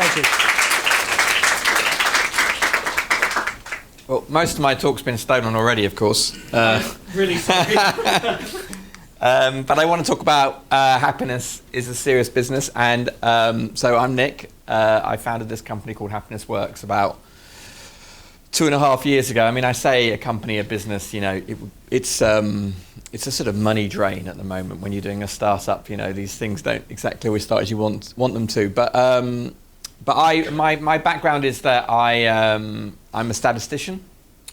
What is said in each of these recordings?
Thank you. Well, most of my talk's been stolen already, of course. Really sorry. But I want to talk about happiness is a serious business. And so I'm Nick. I founded this company called Happiness Works about 2.5 years ago. I mean, I say a company, a business, you know, it's a sort of money drain at the moment when you're doing a startup. You know, these things don't exactly always start as you want them to. But my background is that I'm a statistician.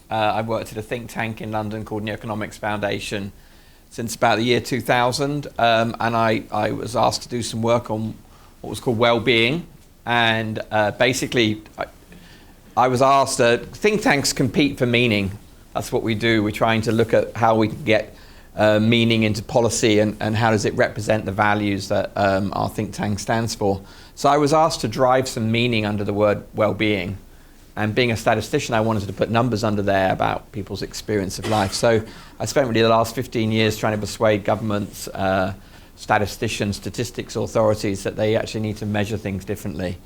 I worked at a think tank in London called New Economics Foundation since about the year 2000, and I was asked to do some work on what was called well-being, and basically I was asked, think tanks compete for meaning. That's what we do. We're trying to look at how we can get meaning into policy and how does it represent the values that our think tank stands for. So I was asked to drive some meaning under the word well-being. And being a statistician, I wanted to put numbers under there about people's experience of life. So I spent really the last 15 years trying to persuade governments, statisticians, statistics authorities that they actually need to measure things differently.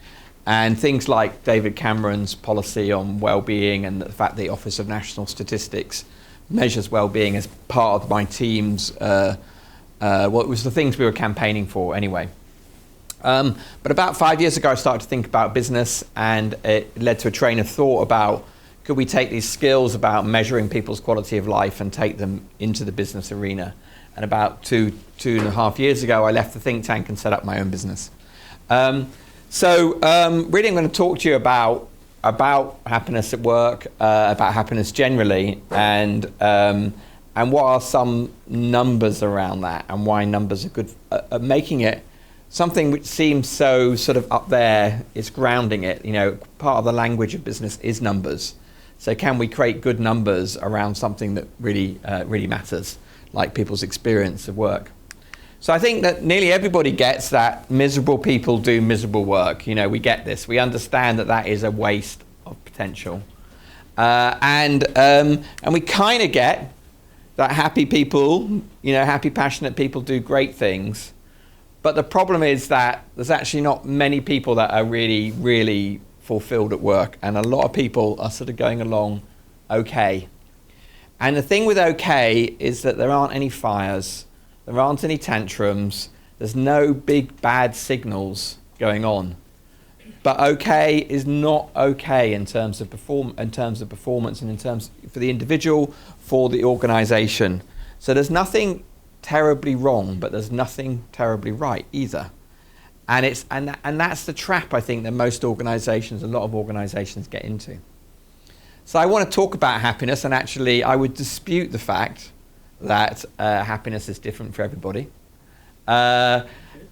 And things like David Cameron's policy on well-being and the fact the Office of National Statistics measures well-being as part of my team's, what was the things we were campaigning for anyway. But about 5 years ago, I started to think about business, and it led to a train of thought about could we take these skills about measuring people's quality of life and take them into the business arena. And about two and a half years ago, I left the think tank and set up my own business. Really, I'm going to talk to you about happiness at work, about happiness generally, and what are some numbers around that, and why numbers are good at making it something which seems so sort of up there. Is grounding it. You know, part of the language of business is numbers. So can we create good numbers around something that really matters, like people's experience of work? So I think that nearly everybody gets that miserable people do miserable work. You know, we get this. We understand that that is a waste of potential. And we kind of get that happy people, you know, happy, passionate people do great things. But the problem is that there's actually not many people that are really, really fulfilled at work. And a lot of people are sort of going along okay. And the thing with okay is that there aren't any fires. There aren't any tantrums. There's no big bad signals going on. But okay is not okay in terms of performance and in terms for the individual, for the organization. So there's nothing terribly wrong, but there's nothing terribly right either. And that's the trap, I think, that most organizations, a lot of organizations get into. So I want to talk about happiness, and actually I would dispute the fact that happiness is different for everybody. You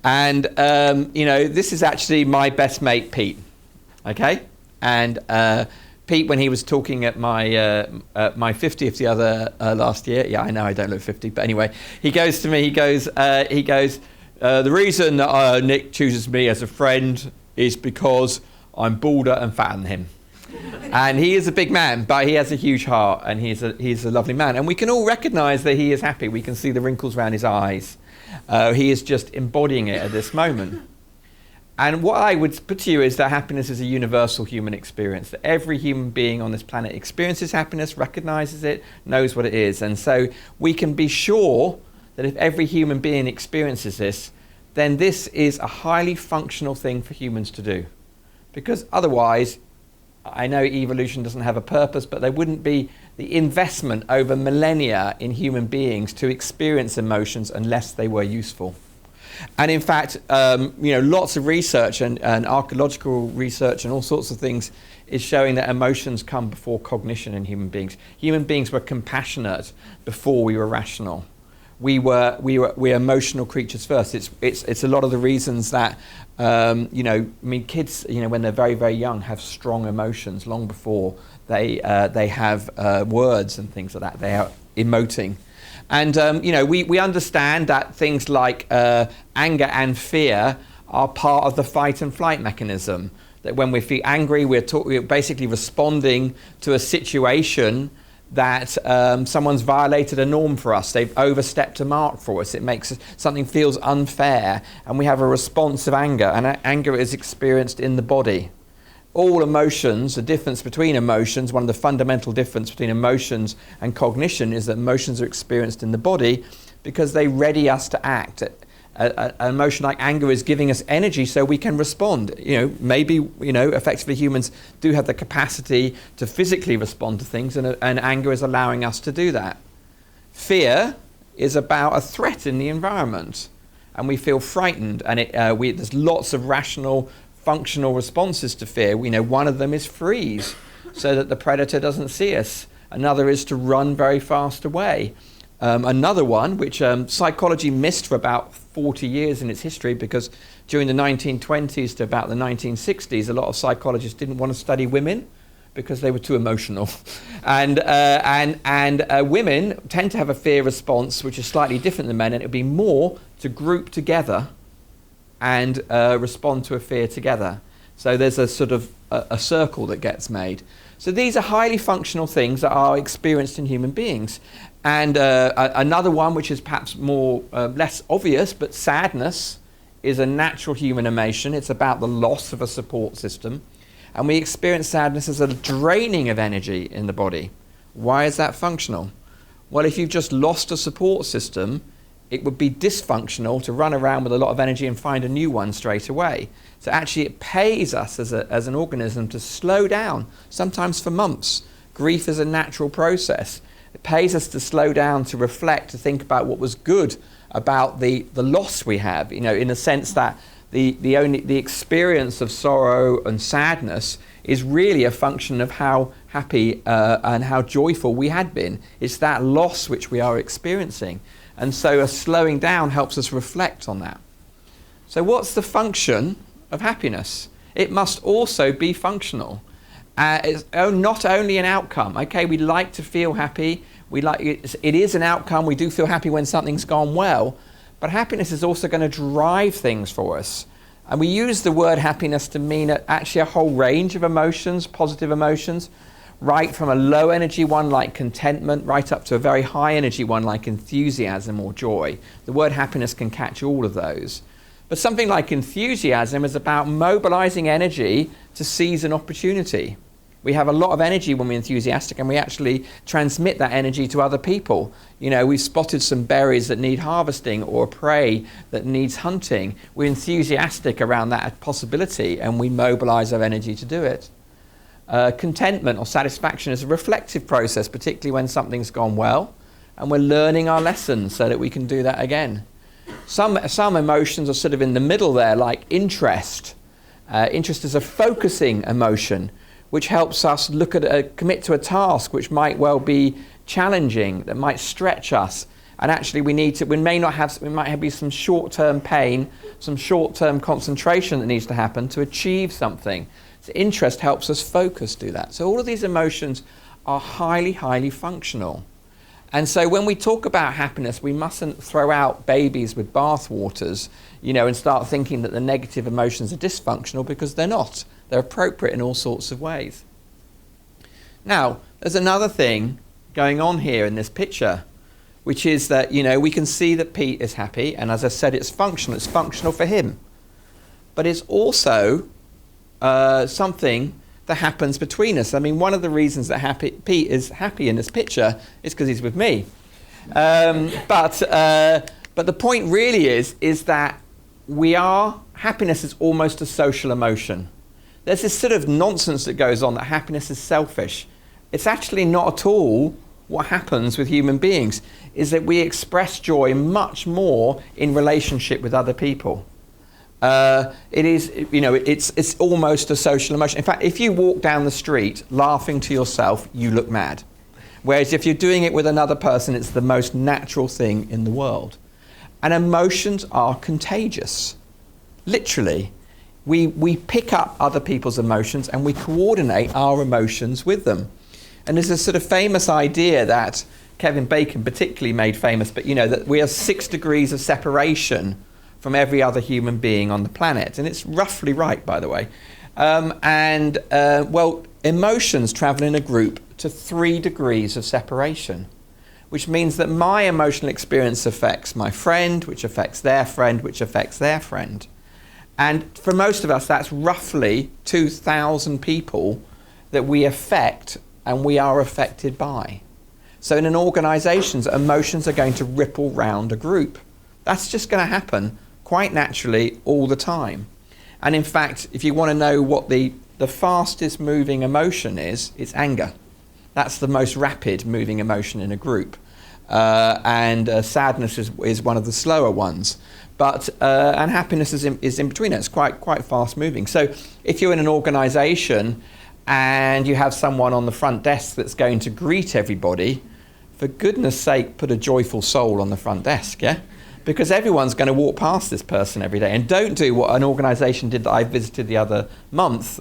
know, this is actually my best mate, Pete. Okay? And Pete, when he was talking at my 50th the other last year, yeah, I know I don't look 50, but anyway, he goes to me, he goes, the reason that Nick chooses me as a friend is because I'm balder and fatter than him. And he is a big man, but he has a huge heart, and he's a lovely man. And we can all recognize that he is happy. We can see the wrinkles around his eyes. He is just embodying it at this moment. And what I would put to you is that happiness is a universal human experience, that every human being on this planet experiences happiness, recognizes it, knows what it is. And so we can be sure that if every human being experiences this, then this is a highly functional thing for humans to do. Because otherwise, I know evolution doesn't have a purpose, but there wouldn't be the investment over millennia in human beings to experience emotions unless they were useful. And in fact, you know, lots of research and archaeological research and all sorts of things is showing that emotions come before cognition in human beings. Human beings were compassionate before we were rational. We're emotional creatures first. It's a lot of the reasons that you know, I mean, kids, you know, when they're very, very young, have strong emotions long before they have words and things like that. They are emoting. And you know, we understand that things like anger and fear are part of the fight and flight mechanism. That when we feel angry, we're basically responding to a situation that someone's violated a norm for us, they've overstepped a mark for us, it makes something feels unfair, and we have a response of anger, and anger is experienced in the body. All emotions, the difference between emotions, one of the fundamental difference between emotions and cognition is that emotions are experienced in the body because they ready us to act. An emotion like anger is giving us energy so we can respond. Maybe effectively humans do have the capacity to physically respond to things, and anger is allowing us to do that. Fear is about a threat in the environment, and we feel frightened, and there's lots of rational, functional responses to fear. One of them is freeze, so that the predator doesn't see us. Another is to run very fast away. Another one, which psychology missed for about 40 years in its history, because during the 1920s to about the 1960s, a lot of psychologists didn't want to study women because they were too emotional. And women tend to have a fear response which is slightly different than men, and it would be more to group together and respond to a fear together. So there's a sort of a circle that gets made. So these are highly functional things that are experienced in human beings. And another one, which is perhaps more less obvious, but sadness is a natural human emotion. It's about the loss of a support system. And we experience sadness as a draining of energy in the body. Why is that functional? Well, if you've just lost a support system, it would be dysfunctional to run around with a lot of energy and find a new one straight away. So actually it pays us as an organism to slow down, sometimes for months. Grief is a natural process. It pays us to slow down, to reflect, to think about what was good about the loss we have, in the sense that the experience of sorrow and sadness is really a function of how happy and how joyful we had been. It's that loss which we are experiencing. And so a slowing down helps us reflect on that. So what's the function of happiness? It must also be functional. It's not only an outcome. Okay, we like to feel happy. It is an outcome. We do feel happy when something's gone well. But happiness is also going to drive things for us. And we use the word happiness to mean actually a whole range of emotions, positive emotions, right from a low energy one like contentment, right up to a very high energy one like enthusiasm or joy. The word happiness can catch all of those. But something like enthusiasm is about mobilizing energy to seize an opportunity. We have a lot of energy when we're enthusiastic, and we actually transmit that energy to other people. We've spotted some berries that need harvesting or prey that needs hunting. We're enthusiastic around that possibility, and we mobilize our energy to do it. Contentment or satisfaction is a reflective process, particularly when something's gone well, and we're learning our lessons so that we can do that again. Some emotions are sort of in the middle there, like interest. Interest is a focusing emotion, which helps us commit to a task which might well be challenging, that might stretch us. And actually we might be some short-term pain, some short-term concentration that needs to happen to achieve something. So interest helps us focus, do that. So all of these emotions are highly, highly functional. And so when we talk about happiness, we mustn't throw out babies with bathwaters, and start thinking that the negative emotions are dysfunctional, because they're not. They're appropriate in all sorts of ways. Now, there's another thing going on here in this picture, which is that, we can see that Pete is happy, and as I said, it's functional. It's functional for him. But it's also something that happens between us. I mean, one of the reasons that Pete is happy in this picture is because he's with me. But the point really is that happiness is almost a social emotion. There's this sort of nonsense that goes on that happiness is selfish. It's actually not at all what happens with human beings, is that we express joy much more in relationship with other people. It's almost a social emotion. In fact, if you walk down the street laughing to yourself, you look mad. Whereas if you're doing it with another person, it's the most natural thing in the world. And emotions are contagious. Literally. We pick up other people's emotions and we coordinate our emotions with them. And there's a sort of famous idea that Kevin Bacon particularly made famous, but that we have 6 degrees of separation from every other human being on the planet. And it's roughly right, by the way. emotions travel in a group to 3 degrees of separation, which means that my emotional experience affects my friend, which affects their friend, which affects their friend. And for most of us, that's roughly 2,000 people that we affect and we are affected by. So in an organisation, emotions are going to ripple round a group. That's just going to happen quite naturally all the time. And in fact, if you want to know what the fastest moving emotion is, it's anger. That's the most rapid moving emotion in a group. And sadness is one of the slower ones. But and happiness is in between. It's quite fast moving. So if you're in an organisation and you have someone on the front desk that's going to greet everybody, for goodness sake, put a joyful soul on the front desk, yeah? Because everyone's going to walk past this person every day. And don't do what an organisation did that I visited the other month,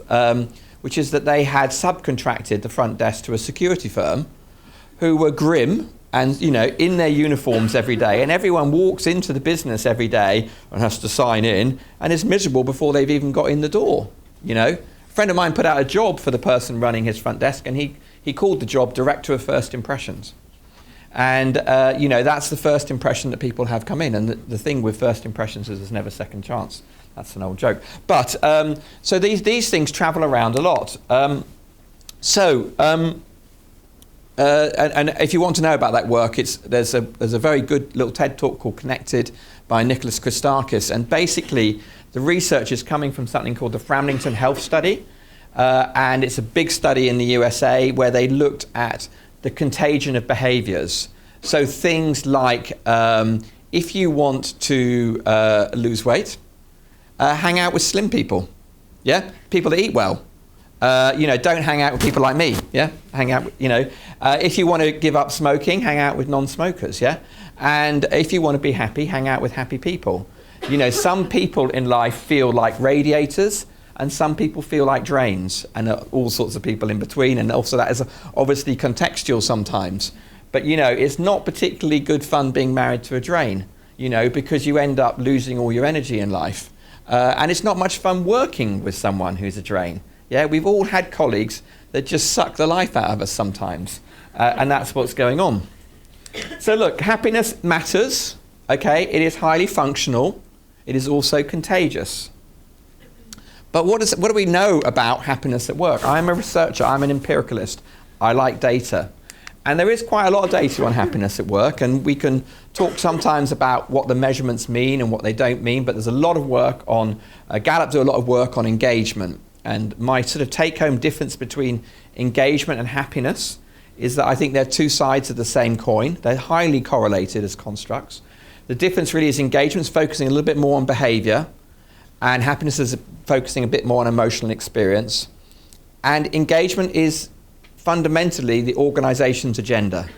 which is that they had subcontracted the front desk to a security firm who were grim and, you know, in their uniforms every day. And everyone walks into the business every day and has to sign in and is miserable before they've even got in the door, you know. A friend of mine put out a job for the person running his front desk, and he called the job Director of First Impressions. And, you know, that's the first impression that people have come in. And the thing with first impressions is there's never second chance. That's an old joke. But, so these things travel around a lot. And if you want to know about that work, there's a very good little TED talk called Connected by Nicholas Christakis. And basically, the research is coming from something called the Framlington Health Study. And it's a big study in the USA where they looked at the contagion of behaviours. So things like if you want to lose weight, hang out with slim people, yeah? People that eat well. You know, don't hang out with people like me, yeah? Hang out with, you know, if you want to give up smoking, hang out with non-smokers, yeah? And if you want to be happy, hang out with happy people. You know, some people in life feel like radiators, and some people feel like drains, and all sorts of people in between, and also that is obviously contextual sometimes. But, you know, it's not particularly good fun being married to a drain, you know, because you end up losing all your energy in life. And it's not much fun working with someone who's a drain. Yeah, we've all had colleagues that just suck the life out of us sometimes, and that's what's going on. So look, happiness matters, okay? It is highly functional. It is also contagious. But what do we know about happiness at work? I'm a researcher, I'm an empiricalist, I like data. And there is quite a lot of data on happiness at work, and we can talk sometimes about what the measurements mean and what they don't mean, but there's a lot of work on, Gallup do a lot of work on engagement. And my sort of take-home difference between engagement and happiness is that I think they're two sides of the same coin. They're highly correlated as constructs. The difference really is engagement's focusing a little bit more on behavior, and happiness is focusing a bit more on emotional experience. And engagement is fundamentally the organization's agenda.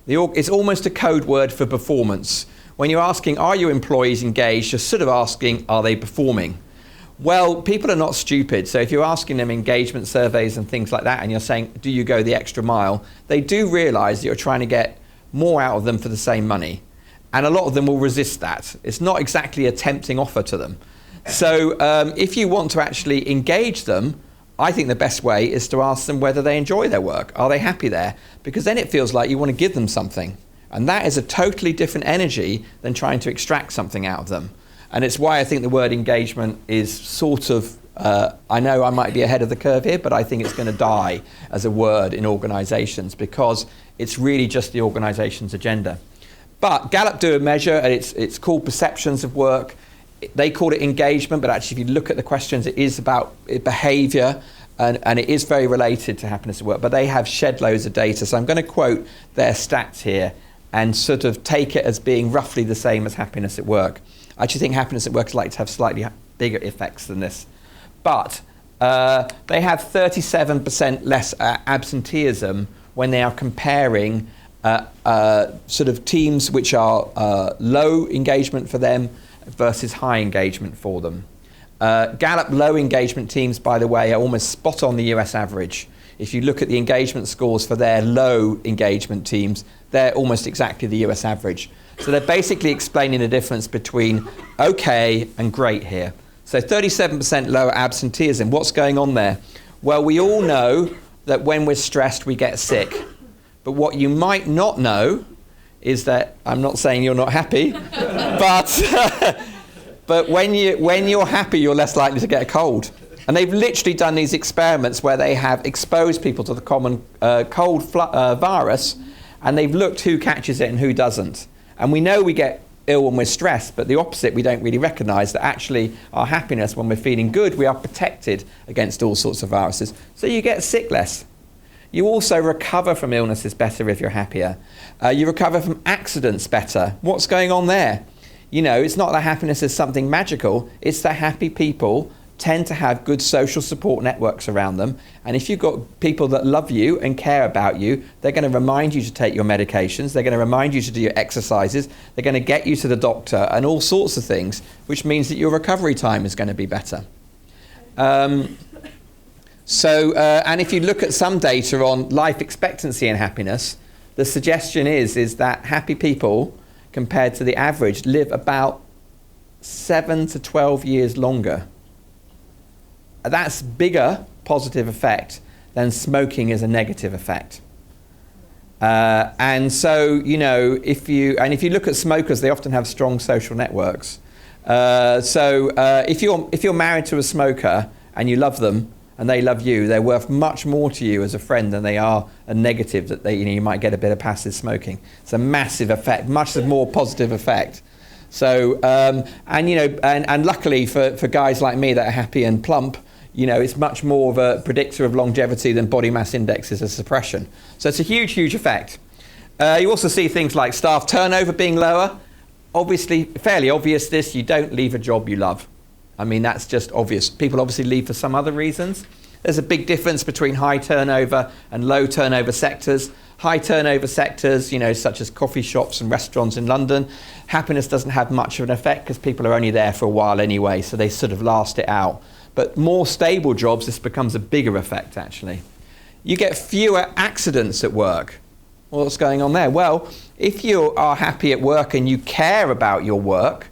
It's almost a code word for performance. When you're asking, are your employees engaged, you're sort of asking, are they performing? Well, people are not stupid. So if you're asking them engagement surveys and things like that, and you're saying, do you go the extra mile? They do realize that you're trying to get more out of them for the same money. And a lot of them will resist that. It's not exactly a tempting offer to them. So if you want to actually engage them, I think the best way is to ask them whether they enjoy their work. Are they happy there? Because then it feels like you want to give them something. And that is a totally different energy than trying to extract something out of them. And it's why I think the word engagement is sort of, I know I might be ahead of the curve here, but I think it's going to die as a word in organizations because it's really just the organization's agenda. But Gallup do a measure, and it's called perceptions of work. They call it engagement, but actually if you look at the questions, it is about behavior, and it is very related to happiness at work. But they have shed loads of data. So I'm going to quote their stats here and sort of take it as being roughly the same as happiness at work. I actually think happiness at work is likely to have slightly bigger effects than this. But they have 37% less absenteeism when they are comparing sort of teams which are low engagement for them versus high engagement for them. Gallup low engagement teams, by the way, are almost spot on the US average. If you look at the engagement scores for their low engagement teams, they're almost exactly the US average. So they're basically explaining the difference between okay and great here. So 37% lower absenteeism. What's going on there? Well, we all know that when we're stressed, we get sick. But what you might not know is that, I'm not saying you're not happy, but when you're happy, you're less likely to get a cold. And they've literally done these experiments where they have exposed people to the common cold virus, and they've looked who catches it and who doesn't. And we know we get ill when we're stressed, but the opposite we don't really recognise, that actually our happiness, when we're feeling good, we are protected against all sorts of viruses. So you get sick less. You also recover from illnesses better if you're happier. You recover from accidents better. What's going on there? You know, it's not that happiness is something magical, it's that happy people tend to have good social support networks around them. And if you've got people that love you and care about you, they're going to remind you to take your medications, they're going to remind you to do your exercises, they're going to get you to the doctor and all sorts of things, which means that your recovery time is going to be better. And if you look at some data on life expectancy and happiness, the suggestion is that happy people, compared to the average, live about 7 to 12 years longer. That's bigger positive effect than smoking is a negative effect. And so, you know, if you look at smokers, they often have strong social networks. If you're married to a smoker and you love them and they love you, they're worth much more to you as a friend than they are a negative that you might get a bit of passive smoking. It's a massive effect, much more positive effect. So, and luckily for guys like me that are happy and plump, you know, it's much more of a predictor of longevity than body mass index is a suppression. So it's a huge, huge effect. You also see things like staff turnover being lower. Obviously, fairly obvious this, you don't leave a job you love. I mean, that's just obvious. People obviously leave for some other reasons. There's a big difference between high turnover and low turnover sectors. High turnover sectors, you know, such as coffee shops and restaurants in London, happiness doesn't have much of an effect because people are only there for a while anyway, so they sort of last it out. But more stable jobs, this becomes a bigger effect, actually. You get fewer accidents at work. Well, what's going on there? Well, if you are happy at work and you care about your work,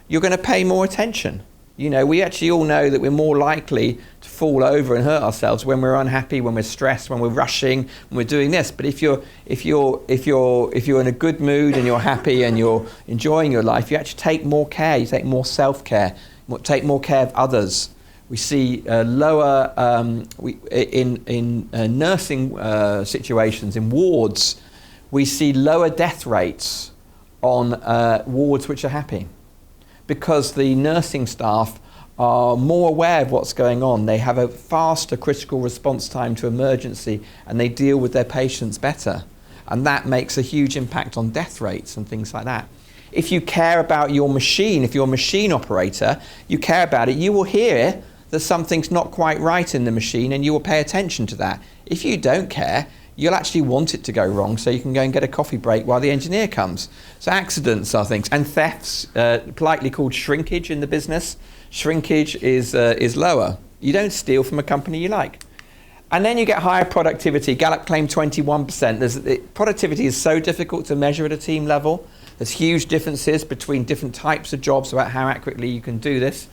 you're going to pay more attention. You know, we actually all know that we're more likely to fall over and hurt ourselves when we're unhappy, when we're stressed, when we're rushing, when we're doing this. But if you're in a good mood and you're happy and you're enjoying your life, you actually take more care. You take more self-care. Take more care of others. We see lower in nursing situations in wards. We see lower death rates on wards which are happy, because the nursing staff are more aware of what's going on. They have a faster critical response time to emergency, and they deal with their patients better. And that makes a huge impact on death rates and things like that. If you care about your machine, if you're a machine operator, you care about it, you will hear that something's not quite right in the machine and you will pay attention to that. If you don't care, you'll actually want it to go wrong so you can go and get a coffee break while the engineer comes. So accidents are things. And thefts, politely called shrinkage in the business. Shrinkage is lower. You don't steal from a company you like. And then you get higher productivity. Gallup claimed 21%. Productivity is so difficult to measure at a team level. There's huge differences between different types of jobs about how accurately you can do this.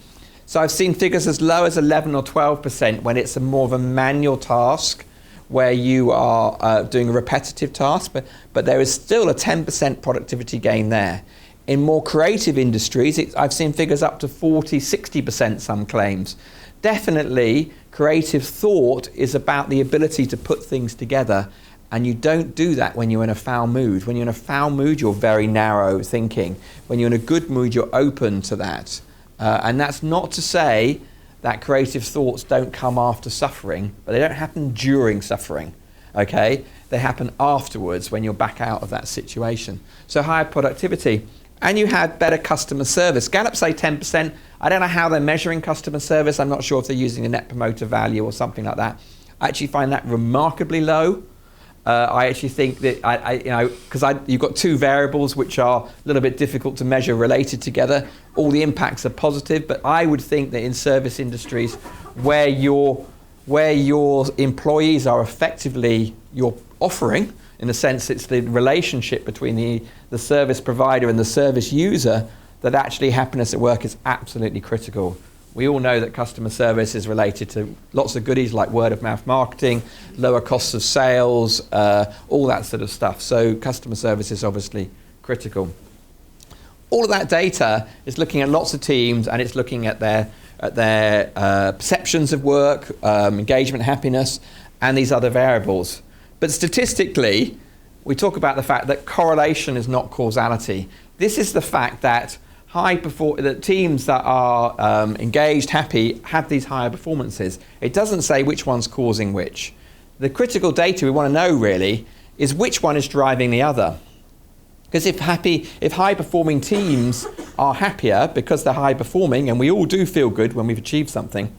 So I've seen figures as low as 11 or 12% when it's more of a manual task where you are doing a repetitive task, but there is still a 10% productivity gain there. In more creative industries, I've seen figures up to 40, 60%, some claims. Definitely, creative thought is about the ability to put things together, and you don't do that when you're in a foul mood. When you're in a foul mood, you're very narrow thinking. When you're in a good mood, you're open to that. And that's not to say that creative thoughts don't come after suffering, but they don't happen during suffering, okay? They happen afterwards when you're back out of that situation. So higher productivity. And you had better customer service. Gallup say 10%. I don't know how they're measuring customer service. I'm not sure if they're using a net promoter value or something like that. I actually find that remarkably low. I actually think that, because you've got two variables which are a little bit difficult to measure related together. All the impacts are positive, but I would think that in service industries where your employees are effectively your offering, in the sense it's the relationship between the service provider and the service user, that actually happiness at work is absolutely critical. We all know that customer service is related to lots of goodies like word of mouth marketing, lower costs of sales, all that sort of stuff. So customer service is obviously critical. All of that data is looking at lots of teams, and it's looking at their perceptions of work, engagement, happiness, and these other variables. But statistically, we talk about the fact that correlation is not causality. This is the fact that that teams that are engaged, happy, have these higher performances. It doesn't say which one's causing which. The critical data we want to know really is which one is driving the other. Because if high performing teams are happier because they're high performing, and we all do feel good when we've achieved something,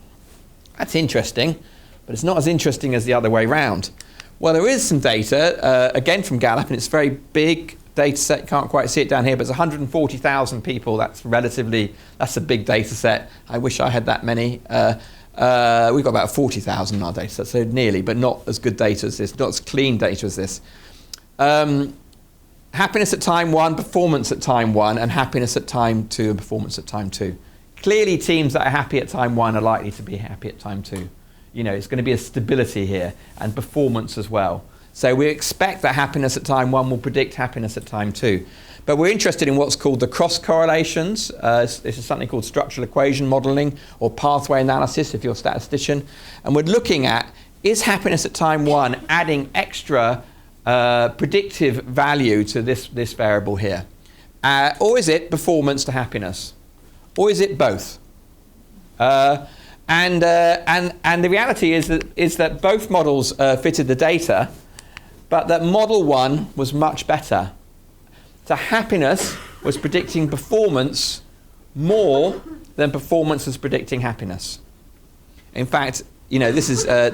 that's interesting, but it's not as interesting as the other way round. Well, there is some data, again from Gallup, and it's a very big data set. You can't quite see it down here, but it's 140,000 people. That's a big data set. I wish I had that many. We've got about 40,000 in our data set, so nearly, but not as good data as this, not as clean data as this. Happiness at time 1, performance at time 1, and happiness at time 2 and performance at time 2. Clearly teams that are happy at time 1 are likely to be happy at time 2. It's going to be a stability here, and performance as well. So we expect that happiness at time 1 will predict happiness at time 2. But we're interested in what's called the cross correlations. This is something called structural equation modeling or pathway analysis if you're a statistician. And we're looking at, is happiness at time 1 adding extra predictive value to this variable here? Or is it performance to happiness? Or is it both? And the reality is that both models fitted the data, but that model 1 was much better. So happiness was predicting performance more than performance was predicting happiness. In fact, this is a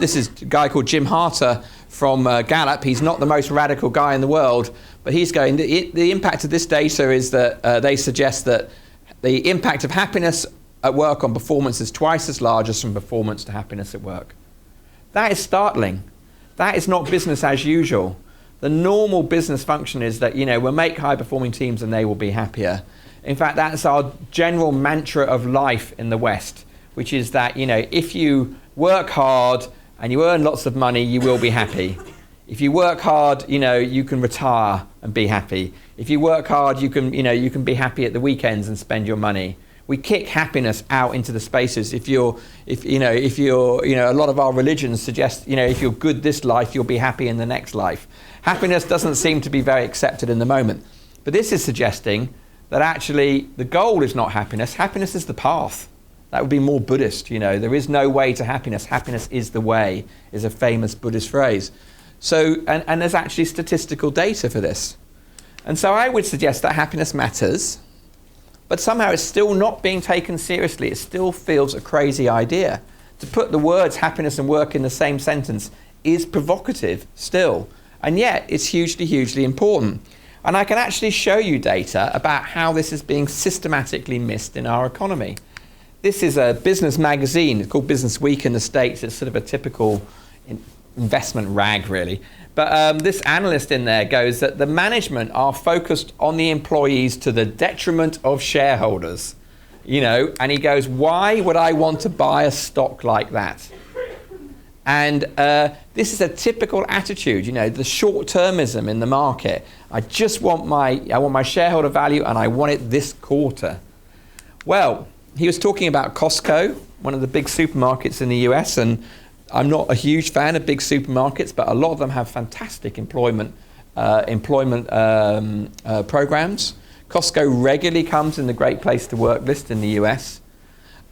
guy called Jim Harter from Gallup. He's not the most radical guy in the world, but he's going, the impact of this data is that they suggest that the impact of happiness at work on performance is twice as large as from performance to happiness at work. That is startling. That is not business as usual. The normal business function is that, we'll make high-performing teams and they will be happier. In fact, that's our general mantra of life in the West, which is that, if you work hard and you earn lots of money, you will be happy. If you work hard, you can retire and be happy. If you work hard, you can be happy at the weekends and spend your money. We kick happiness out into the spaces. If a lot of our religions suggest, if you're good this life, you'll be happy in the next life. Happiness doesn't seem to be very accepted in the moment. But this is suggesting that actually the goal is not happiness. Happiness is the path. That would be more Buddhist, There is no way to happiness. Happiness is the way, is a famous Buddhist phrase. So, and there's actually statistical data for this. And so I would suggest that happiness matters, but somehow it's still not being taken seriously. It still feels a crazy idea. To put the words happiness and work in the same sentence is provocative still. And yet it's hugely, hugely important. And I can actually show you data about how this is being systematically missed in our economy. This is a business magazine. It's called Business Week in the States. It's sort of a typical investment rag, really. But this analyst in there goes that the management are focused on the employees to the detriment of shareholders. And he goes, why would I want to buy a stock like that? And this is a typical attitude, the short-termism in the market. I want my shareholder value, and I want it this quarter. Well, he was talking about Costco, one of the big supermarkets in the US, and I'm not a huge fan of big supermarkets, but a lot of them have fantastic employment programs. Costco regularly comes in the Great Place to Work list in the US.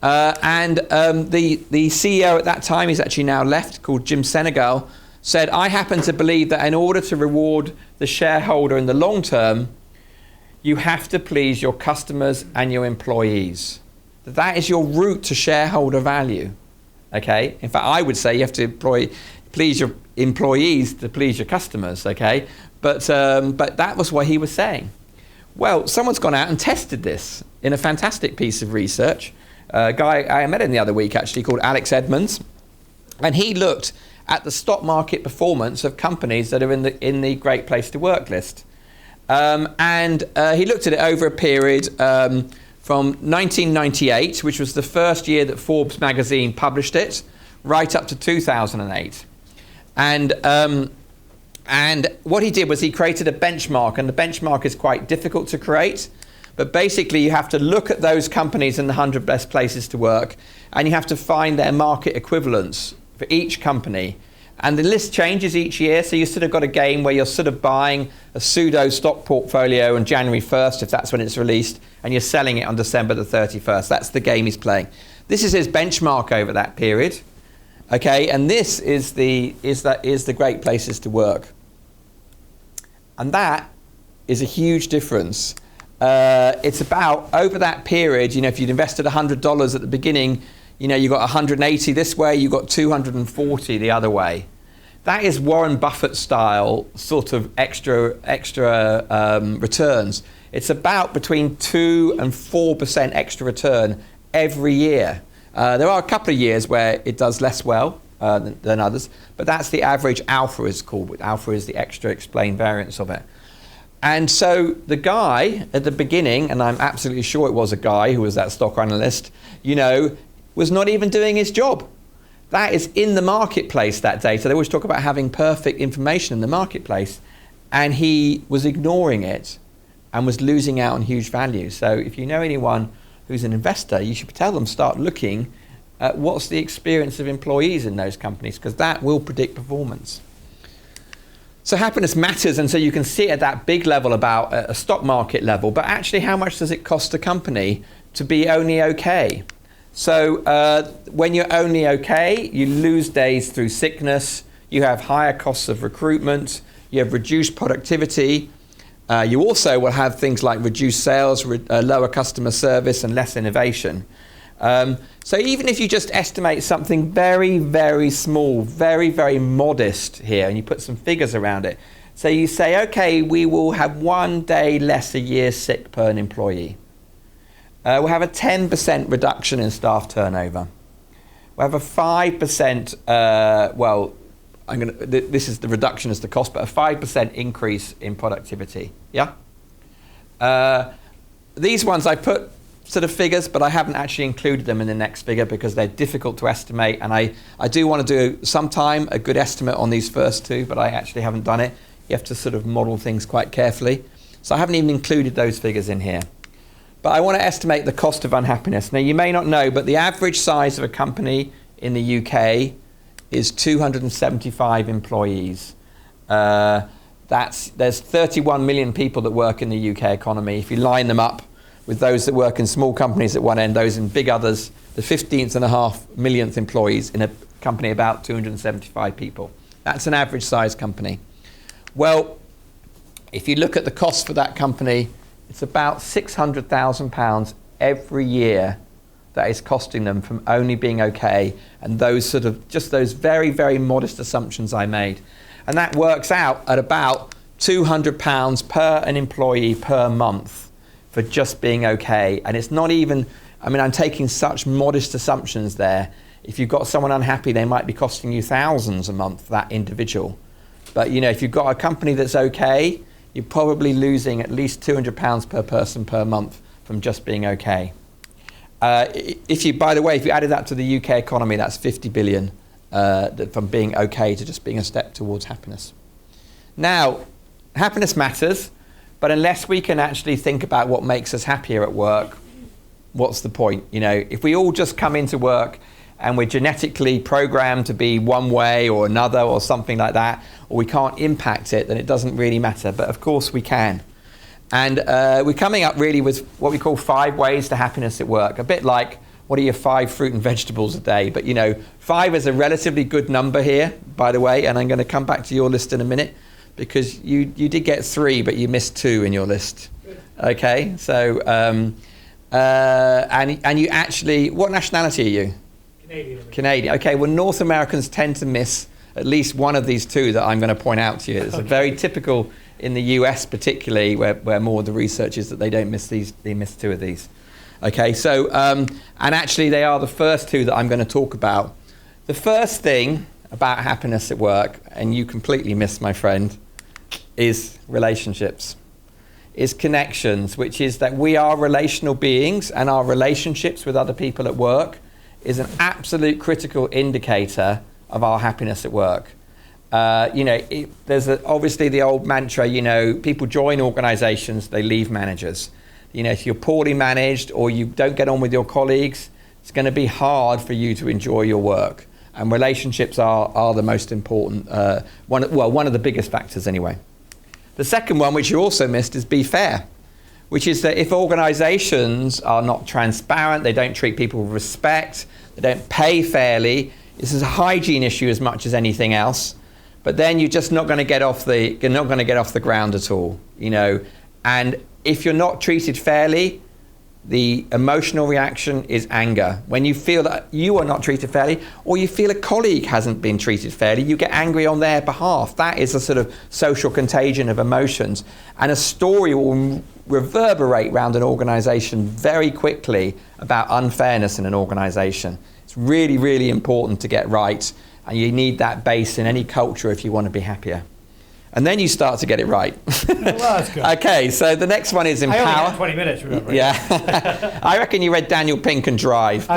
And the CEO at that time, he's actually now left, called Jim Senegal, said, I happen to believe that in order to reward the shareholder in the long term, you have to please your customers and your employees. That is your route to shareholder value. Okay. In fact, I would say you have to please your employees to please your customers. Okay. But that was what he was saying. Well, someone's gone out and tested this in a fantastic piece of research. A guy I met him the other week actually called Alex Edmonds, and he looked at the stock market performance of companies that are in the Great Place to Work list, and he looked at it over a period from 1998, which was the first year that Forbes magazine published it, right up to 2008. And what he did was he created a benchmark, and the benchmark is quite difficult to create. But basically, you have to look at those companies in the 100 best places to work, and you have to find their market equivalents for each company. And the list changes each year, so you've sort of got a game where you're sort of buying a pseudo stock portfolio on January 1st, if that's when it's released, and you're selling it on December the 31st. That's the game he's playing. This is his benchmark over that period. Okay, and this is the great places to work. And that is a huge difference. It's about, over that period, if you'd invested $100 at the beginning, you got 180 this way, you got 240 the other way. That is Warren Buffett style sort of extra returns. It's about between 2 and 4% extra return every year. There are a couple of years where it does less well than others, but that's the average. Alpha is called. Alpha is the extra explained variance of it. And so the guy at the beginning, and I'm absolutely sure it was a guy who was that stock analyst, was not even doing his job. That is in the marketplace, that data. They always talk about having perfect information in the marketplace. And he was ignoring it and was losing out on huge value. So if you know anyone who's an investor, you should tell them start looking at what's the experience of employees in those companies, because that will predict performance. So happiness matters, and so you can see it at that big level about a stock market level, but actually how much does it cost a company to be only okay? So when you're only okay, you lose days through sickness, you have higher costs of recruitment, you have reduced productivity, you also will have things like reduced sales, lower customer service and less innovation. So even if you just estimate something very, very small, very, very modest here, and you put some figures around it, so you say, okay, we will have 1 day less a year sick per an employee. We'll have a 10% reduction in staff turnover. We'll have a 5%, this is the reduction as the cost, but a 5% increase in productivity. Yeah? These ones I put sort of figures, but I haven't actually included them in the next figure because they're difficult to estimate, and I do want to do sometime a good estimate on these first two, but I actually haven't done it. You have to sort of model things quite carefully. So I haven't even included those figures in here. But I want to estimate the cost of unhappiness. Now, you may not know, but the average size of a company in the UK is 275 employees. There's 31 million people that work in the UK economy. If you line them up with those that work in small companies at one end, those in big others, the 15.5 millionth employees in a company about 275 people. That's an average size company. Well, if you look at the cost for that company, it's about £600,000 every year that is costing them from only being okay, and those sort of, just those very, very modest assumptions I made. And that works out at about £200 per an employee per month for just being okay. And it's not even, I'm taking such modest assumptions there. If you've got someone unhappy, they might be costing you thousands a month, that individual. But if you've got a company that's okay, you're probably losing at least £200 per person per month from just being okay. By the way, if you added that to the UK economy, that's 50 billion from being okay to just being a step towards happiness. Now, happiness matters, but unless we can actually think about what makes us happier at work, what's the point? If we all just come into work and we're genetically programmed to be one way or another or something like that, or we can't impact it, then it doesn't really matter. But of course we can. And we're coming up really with what we call 5 ways to happiness at work. A bit like, what are your 5 fruit and vegetables a day? But 5 is a relatively good number here, by the way, and I'm going to come back to your list in a minute, because you did get 3, but you missed 2 in your list. Okay, so, and you actually, what nationality are you? Canadian. Okay, well, North Americans tend to miss at least one of these 2 that I'm going to point out to you. It's very typical in the US particularly, where more of the research is that they don't miss these, they miss 2 of these. Okay, so, and actually they are the first 2 that I'm going to talk about. The first thing about happiness at work, and you completely missed, my friend, is relationships. is connections, which is that we are relational beings, and our relationships with other people at work is an absolute critical indicator of our happiness at work. There's obviously the old mantra, people join organizations, they leave managers. If you're poorly managed or you don't get on with your colleagues, it's going to be hard for you to enjoy your work. And relationships are the most important, one of the biggest factors anyway. The second one, which you also missed, is be fair, which is that if organizations are not transparent, they don't treat people with respect, they don't pay fairly, this is a hygiene issue as much as anything else, but then you're just not going to get off the ground at all, And if you're not treated fairly, the emotional reaction is anger. When you feel that you are not treated fairly, or you feel a colleague hasn't been treated fairly, you get angry on their behalf. That is a sort of social contagion of emotions. And a story will reverberate around an organization very quickly about unfairness in an organization. It's really, really important to get right. And you need that base in any culture if you want to be happier. And then you start to get it right. Well, that's good. Okay, so the next one is empower. I only had 20 minutes, remember? Yeah. I reckon you read Daniel Pink and Drive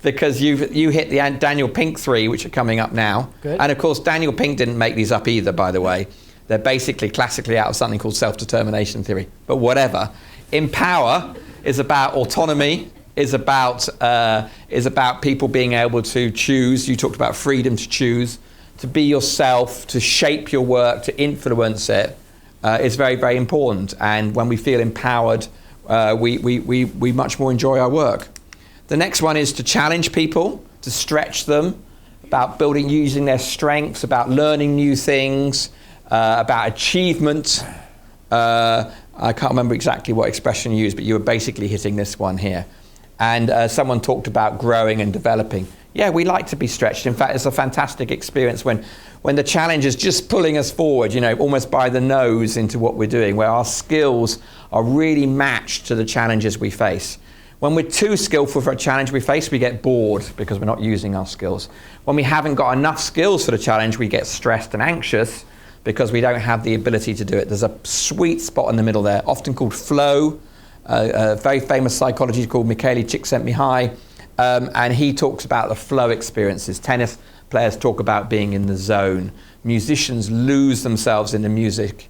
because you hit the Daniel Pink 3, which are coming up now. Good. And of course, Daniel Pink didn't make these up either, by the way. They're basically classically out of something called self-determination theory. But whatever. Empower is about autonomy, is about people being able to choose. You talked about freedom to choose. To be yourself, to shape your work, to influence it, is very, very important. And when we feel empowered, we much more enjoy our work. The next one is to challenge people, to stretch them, about using their strengths, about learning new things, about achievement. I can't remember exactly what expression you used, but you were basically hitting this one here. And someone talked about growing and developing. Yeah, we like to be stretched. In fact, it's a fantastic experience when the challenge is just pulling us forward, almost by the nose into what we're doing, where our skills are really matched to the challenges we face. When we're too skillful for a challenge we face, we get bored because we're not using our skills. When we haven't got enough skills for the challenge, we get stressed and anxious because we don't have the ability to do it. There's a sweet spot in the middle there, often called flow. A very famous psychologist called Mihaly Csikszentmihalyi. And he talks about the flow experiences. Tennis players talk about being in the zone. Musicians lose themselves in the music.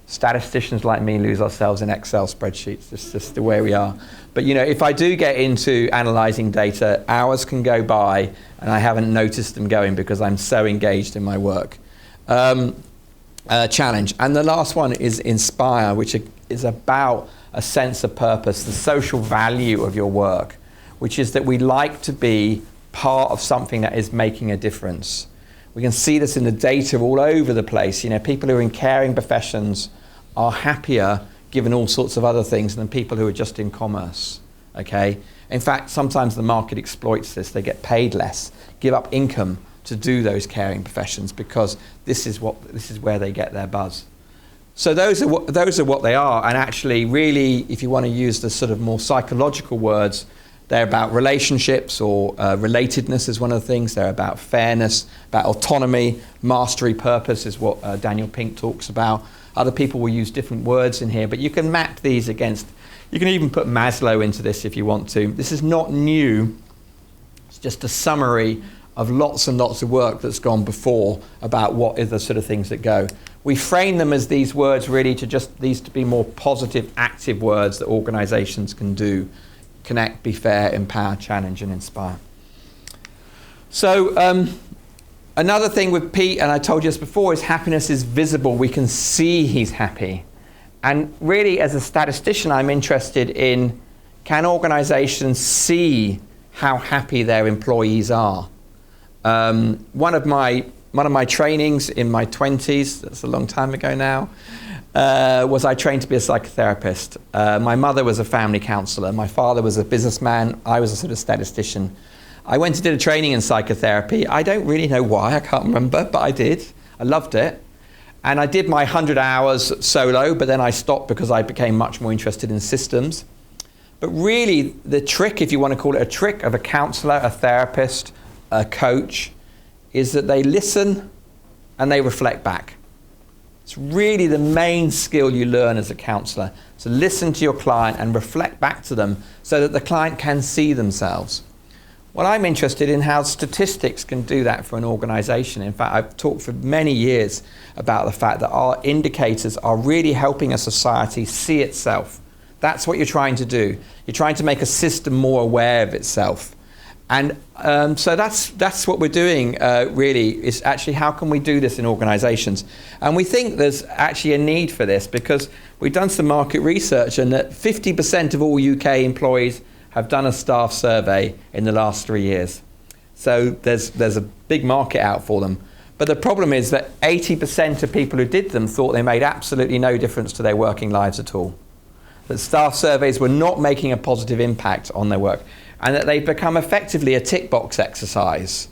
Statisticians like me lose ourselves in Excel spreadsheets. It's just the way we are. But if I do get into analysing data, hours can go by and I haven't noticed them going because I'm so engaged in my work. Challenge. And the last one is inspire, which is about a sense of purpose, the social value of your work, which is that we like to be part of something that is making a difference. We can see this in the data all over the place. People who are in caring professions are happier given all sorts of other things than people who are just in commerce, okay? In fact, sometimes the market exploits this. They get paid less, give up income to do those caring professions because this is where they get their buzz. So those are what they are, and actually really, if you want to use the sort of more psychological words, they're about relationships, or relatedness is one of the things. They're about fairness, about autonomy, mastery, purpose is what Daniel Pink talks about. Other people will use different words in here, but you can map these against, you can even put Maslow into this if you want to. This is not new, it's just a summary of lots and lots of work that's gone before about what are the sort of things that go. We frame them as these words really these to be more positive, active words that organizations can do. Connect, be fair, empower, challenge, and inspire. So another thing with Pete, and I told you this before, is happiness is visible. We can see he's happy. And really, as a statistician, I'm interested in, can organizations see how happy their employees are? One of my trainings in my 20s, that's a long time ago now, was I trained to be a psychotherapist. My mother was a family counsellor. My father was a businessman. I was a sort of statistician. I went and did a training in psychotherapy. I don't really know why, I can't remember, but I did. I loved it. And I did my 100 hours solo, but then I stopped because I became much more interested in systems. But really, the trick, if you want to call it a trick, of a counsellor, a therapist, a coach, is that they listen and they reflect back. It's really the main skill you learn as a counsellor. So listen to your client and reflect back to them so that the client can see themselves. Well, I'm interested in how statistics can do that for an organisation. In fact, I've talked for many years about the fact that our indicators are really helping a society see itself. That's what you're trying to do. You're trying to make a system more aware of itself. And so that's what we're doing, really, is actually how can we do this in organisations? And we think there's actually a need for this because we've done some market research and that 50% of all UK employees have done a staff survey in the last 3 years. So there's a big market out for them. But the problem is that 80% of people who did them thought they made absolutely no difference to their working lives at all. That staff surveys were not making a positive impact on their work, and that they've become effectively a tick box exercise.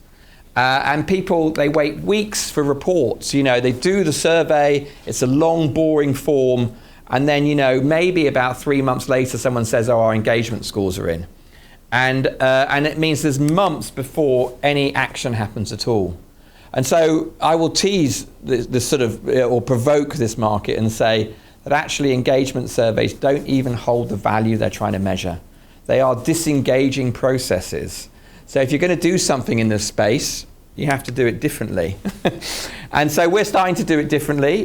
And people, they wait weeks for reports. They do the survey, it's a long, boring form, and then, maybe about 3 months later, someone says, oh, our engagement scores are in. And it means there's months before any action happens at all. And so I will tease this sort of, or provoke this market and say that actually engagement surveys don't even hold the value they're trying to measure. They are disengaging processes. So if you're going to do something in this space, you have to do it differently. And so we're starting to do it differently.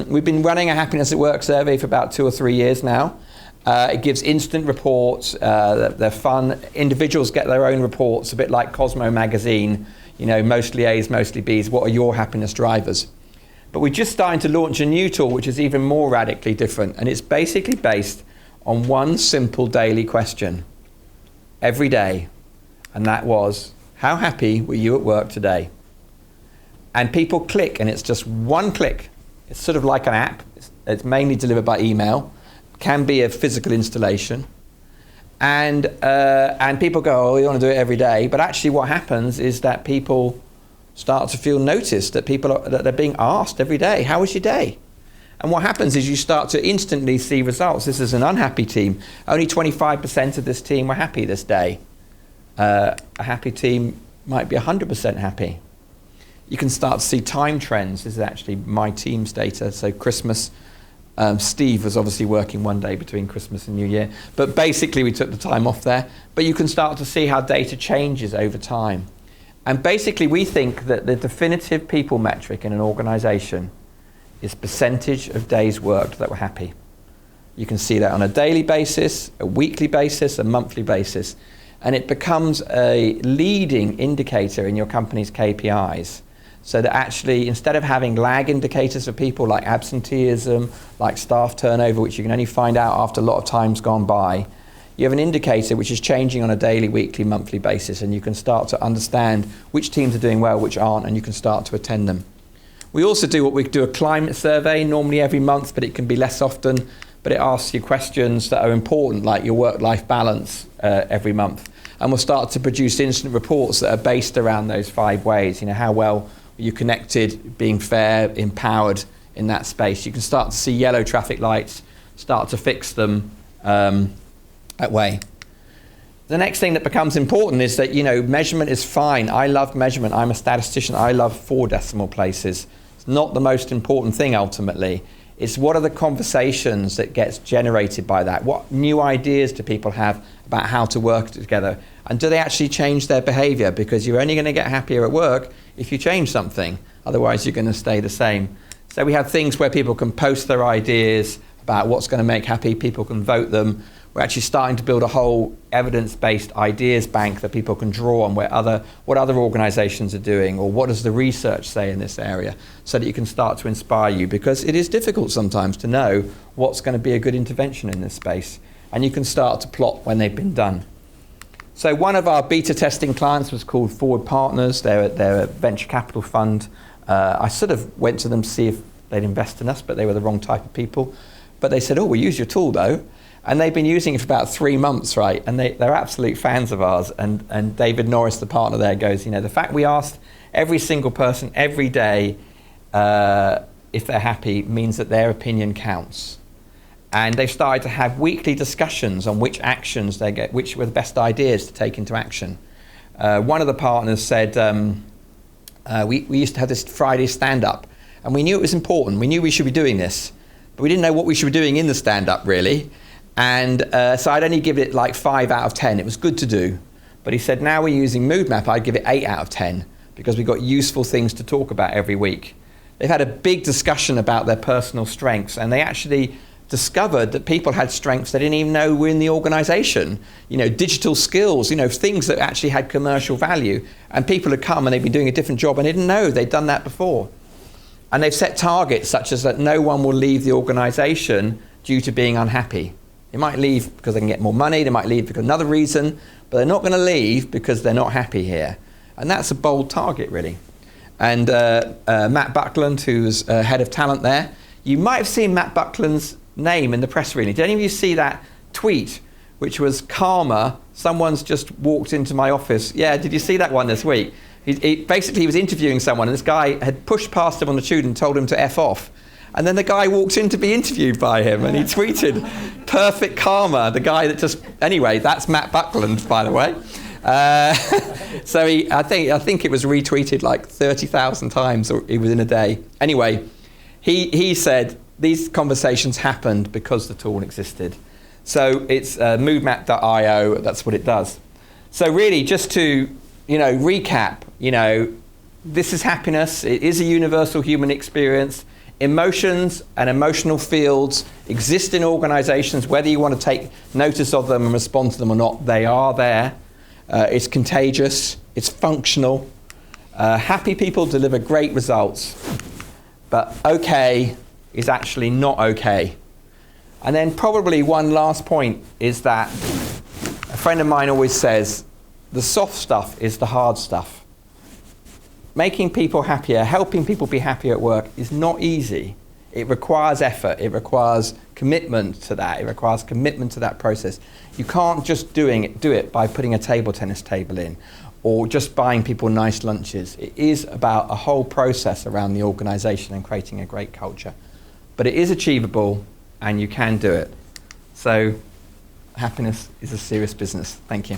We've been running a Happiness at Work survey for about 2 or 3 years now. It gives instant reports. They're fun. Individuals get their own reports, a bit like Cosmo magazine, mostly A's, mostly B's. What are your happiness drivers? But we're just starting to launch a new tool, which is even more radically different. And it's basically based on one simple daily question every day. And that was, how happy were you at work today? And people click, and it's just one click. It's sort of like an app. It's mainly delivered by email. Can be a physical installation. And people go, oh, you want to do it every day. But actually what happens is that people start to feel noticed, that that they're being asked every day, how was your day? And what happens is you start to instantly see results. This is an unhappy team. Only 25% of this team were happy this day. A happy team might be 100% happy. You can start to see time trends. This is actually my team's data. So Christmas, Steve was obviously working one day between Christmas and New Year. But basically we took the time off there. But you can start to see how data changes over time. And basically we think that the definitive people metric in an organisation is percentage of days worked that were happy. You can see that on a daily basis, a weekly basis, a monthly basis. And it becomes a leading indicator in your company's KPIs. So that actually, instead of having lag indicators for people like absenteeism, like staff turnover, which you can only find out after a lot of time's gone by, you have an indicator which is changing on a daily, weekly, monthly basis, and you can start to understand which teams are doing well, which aren't, and you can start to attend them. We also do a climate survey, normally every month, but it can be less often. But it asks you questions that are important, like your work-life balance every month. And we'll start to produce instant reports that are based around those 5 ways. How well are you connected, being fair, empowered in that space. You can start to see yellow traffic lights, start to fix them that way. The next thing that becomes important is that, measurement is fine. I love measurement. I'm a statistician. I love 4 decimal places. It's not the most important thing ultimately. It's what are the conversations that gets generated by that? What new ideas do people have about how to work together? And do they actually change their behavior? Because you're only going to get happier at work if you change something. Otherwise, you're going to stay the same. So we have things where people can post their ideas about what's going to make happy. People can vote them. We're actually starting to build a whole evidence-based ideas bank that people can draw on what other organizations are doing, or what does the research say in this area, so that you can start to inspire you, because it is difficult sometimes to know what's going to be a good intervention in this space, and you can start to plot when they've been done. So one of our beta testing clients was called Forward Partners. They're a venture capital fund. I sort of went to them to see if they'd invest in us, but they were the wrong type of people. But they said, oh, we'll use your tool though. And they've been using it for about 3 months, right? And they're absolute fans of ours. And David Norris, the partner there, goes, the fact we asked every single person every day if they're happy means that their opinion counts. And they've started to have weekly discussions on which actions which were the best ideas to take into action. One of the partners said, we used to have this Friday stand-up, And we knew it was important. We knew we should be doing this, but we didn't know what we should be doing in the stand-up, really. And so I'd only give it like 5 out of 10. It was good to do. But he said, now we're using Mood Map, I'd give it 8 out of 10 because we've got useful things to talk about every week. They've had a big discussion about their personal strengths, and they actually discovered that people had strengths they didn't even know were in the organization. You know, digital skills, you know, things that actually had commercial value. And people had come and they'd been doing a different job and they didn't know they'd done that before. And they've set targets such as that no one will leave the organization due to being unhappy. They might leave because they can get more money, they might leave because another reason, but they're not going to leave because they're not happy here. And that's a bold target, really. And Matt Buckland, who's head of talent there, you might have seen Matt Buckland's name in the press release. Did any of you see that tweet, which was karma? Someone's just walked into my office. Yeah, did you see that one this week? Basically, he was interviewing someone, and this guy had pushed past him on the tube and told him to F off. And then the guy walked in to be interviewed by him, and he tweeted, "Perfect karma." The guy that just... Anyway, that's Matt Buckland, by the way. So I think it was retweeted like 30,000 times within a day. Anyway, he said these conversations happened because the tool existed. So it's moodmap.io. That's what it does. So really, just to recap, this is happiness. It is a universal human experience. Emotions and emotional fields exist in organizations, whether you want to take notice of them and respond to them or not, they are there. It's contagious, it's functional. Happy people deliver great results, but okay is actually not okay. And then probably one last point is that a friend of mine always says, the soft stuff is the hard stuff. Making people happier, helping people be happier at work is not easy. It requires effort, it requires commitment to that, it requires commitment to that process. You can't just do it by putting a table tennis table in or just buying people nice lunches. It is about a whole process around the organisation and creating a great culture. But it is achievable and you can do it. So happiness is a serious business. Thank you.